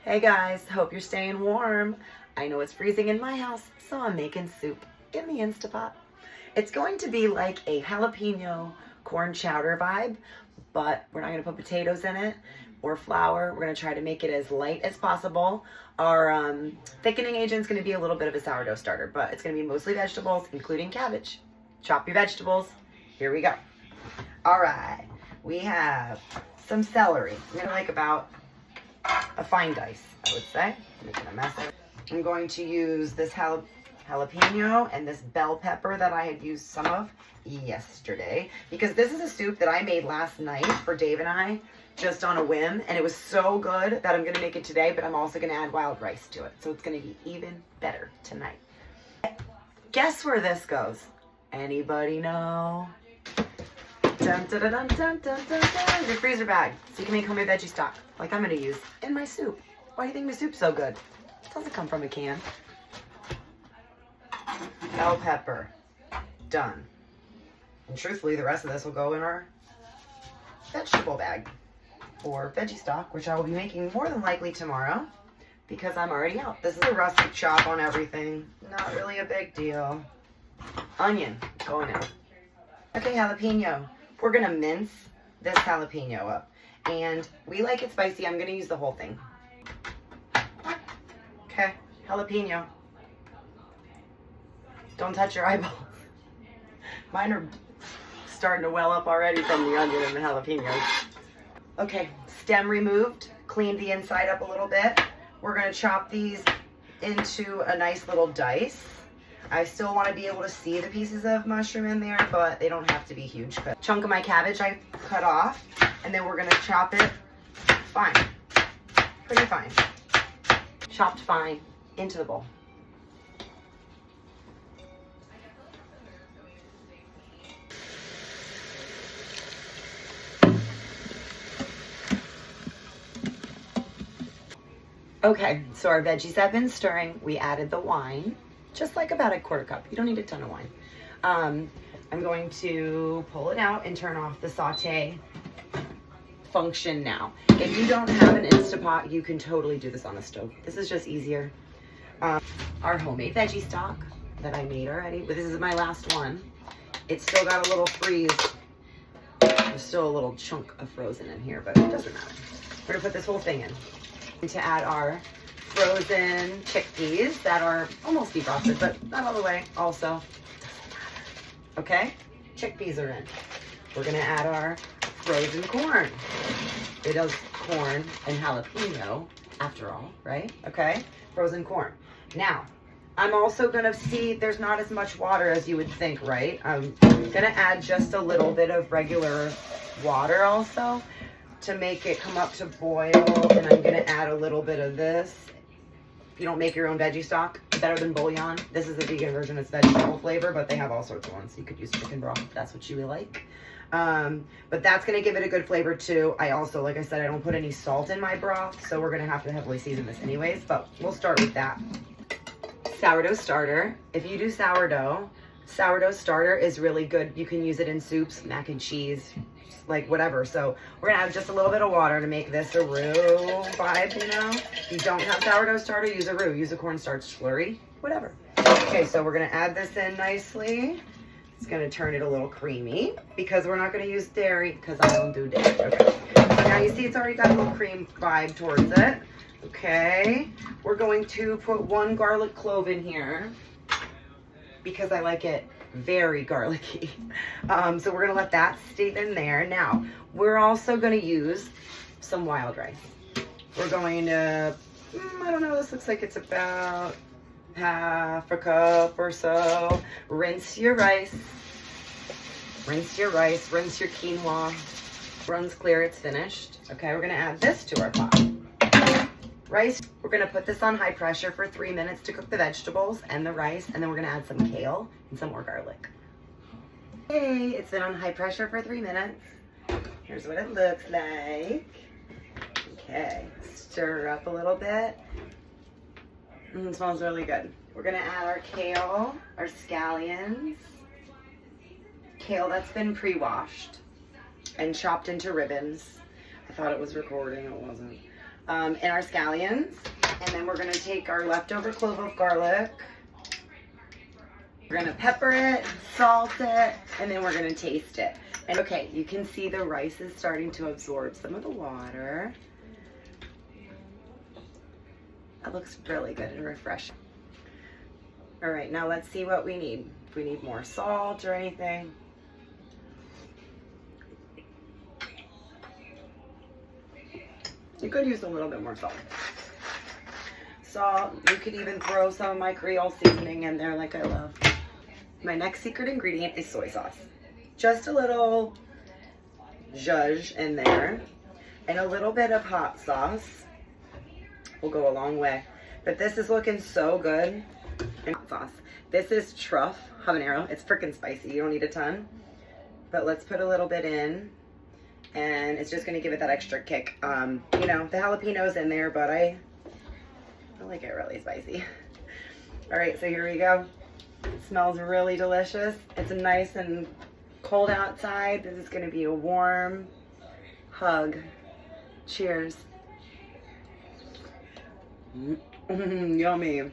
Hey guys, hope you're staying warm. I know it's freezing in my house, so I'm making soup in the Instapot. It's going to be like a jalapeno corn chowder vibe, but we're not gonna put potatoes in it or flour. We're gonna try to make it as light as possible. Our thickening agent's gonna be a little bit of a sourdough starter, but it's gonna be mostly vegetables, including cabbage. Chop your vegetables. Here we go. All right, we have some celery. I'm gonna like about a fine dice, I would say. I'm making a mess of it. I'm going to use this jalapeno and this bell pepper that I had used some of yesterday, because this is a soup that I made last night for Dave and I, just on a whim, and it was so good that I'm going to make it today, but I'm also going to add wild rice to it, so it's going to be even better tonight. Guess where this goes? Anybody know? Dun, dun, dun, dun, dun, dun, dun. Your freezer bag, so you can make homemade veggie stock, like I'm going to use in my soup. Why do you think my soup's so good? It doesn't come from a can. Bell pepper, done. And truthfully, the rest of this will go in our vegetable bag for veggie stock, which I will be making more than likely tomorrow because I'm already out. This is a rustic chop on everything. Not really a big deal. Onion, going in. Okay, jalapeno. We're gonna mince this jalapeno up. And we like it spicy. I'm gonna use the whole thing. Okay, jalapeno. Don't touch your eyeballs. Mine are starting to well up already from the onion and the jalapenos. Okay, stem removed. Cleaned the inside up a little bit. We're gonna chop these into a nice little dice. I still want to be able to see the pieces of mushroom in there, but they don't have to be huge. Chunk of my cabbage I cut off, and then we're gonna chop it fine, pretty fine. Chopped fine into the bowl. Okay, so our veggies have been stirring. We added the wine, just like about a quarter cup. You don't need a ton of wine. I'm going to pull it out and turn off the saute function now. If you don't have an Instapot, you can totally do this on the stove. This is just easier. Our homemade veggie stock that I made already, but this is my last one. It's still got a little freeze. There's still a little chunk of frozen in here, but it doesn't matter. We're gonna put this whole thing in. To add our frozen chickpeas that are almost defrosted, but not all the way. Also, doesn't matter. Okay, chickpeas are in. We're gonna add our frozen corn. It does corn and jalapeno after all, right? Okay, frozen corn. Now, I'm also gonna see there's not as much water as you would think, right? I'm gonna add just a little bit of regular water also to make it come up to boil, and I'm gonna add a little bit of this. If you don't make your own veggie stock, better than bouillon. This is the vegan version, it's vegetable flavor, but they have all sorts of ones. You could use chicken broth if that's what you like. But that's gonna give it a good flavor too. I also, like I said, I don't put any salt in my broth, so we're gonna have to heavily season this anyways, but we'll start with that. Sourdough starter. If you do sourdough starter is really good. You can use it in soups, mac and cheese, like whatever. So we're gonna add just a little bit of water to make this a roux vibe, you know? If you don't have sourdough starter, use a roux, use a cornstarch slurry, whatever. Okay, so we're gonna add this in nicely. It's gonna turn it a little creamy because we're not gonna use dairy because I don't do dairy. Okay, so now you see it's already got a little cream vibe towards it. Okay, we're going to put 1 garlic clove in here because I like it very garlicky. So we're gonna let that stay in there. Now, we're also gonna use some wild rice. We're going to, I don't know, this looks like it's about half a cup or so. Rinse your rice. Rinse your rice, rinse your quinoa. Runs clear, it's finished. Okay, we're gonna add this to our pot. Rice, we're gonna put this on high pressure for 3 minutes to cook the vegetables and the rice, and then we're gonna add some kale and some more garlic. Okay, it's been on high pressure for 3 minutes. Here's what it looks like. Okay, stir up a little bit. It smells really good. We're gonna add our kale, our scallions, kale that's been pre-washed and chopped into ribbons. I thought it was recording, it wasn't. and our scallions. And then we're gonna take our leftover clove of garlic. We're gonna pepper it, salt it, and then we're gonna taste it. And okay, you can see the rice is starting to absorb some of the water. That looks really good and refreshing. All right, now let's see what we need. If we need more salt or anything. You could use a little bit more salt. Salt, you could even throw some of my Creole seasoning in there like I love. My next secret ingredient is soy sauce. Just a little zhuzh in there. And a little bit of hot sauce will go a long way. But this is looking so good. And hot sauce. This is truff habanero. It's freaking spicy. You don't need a ton. But let's put a little bit in. And it's just going to give it that extra kick. You know, the jalapeno's in there, but I like it really spicy. All right, so here we go. It smells really delicious. It's nice and cold outside. This is going to be a warm hug. Cheers. Yummy.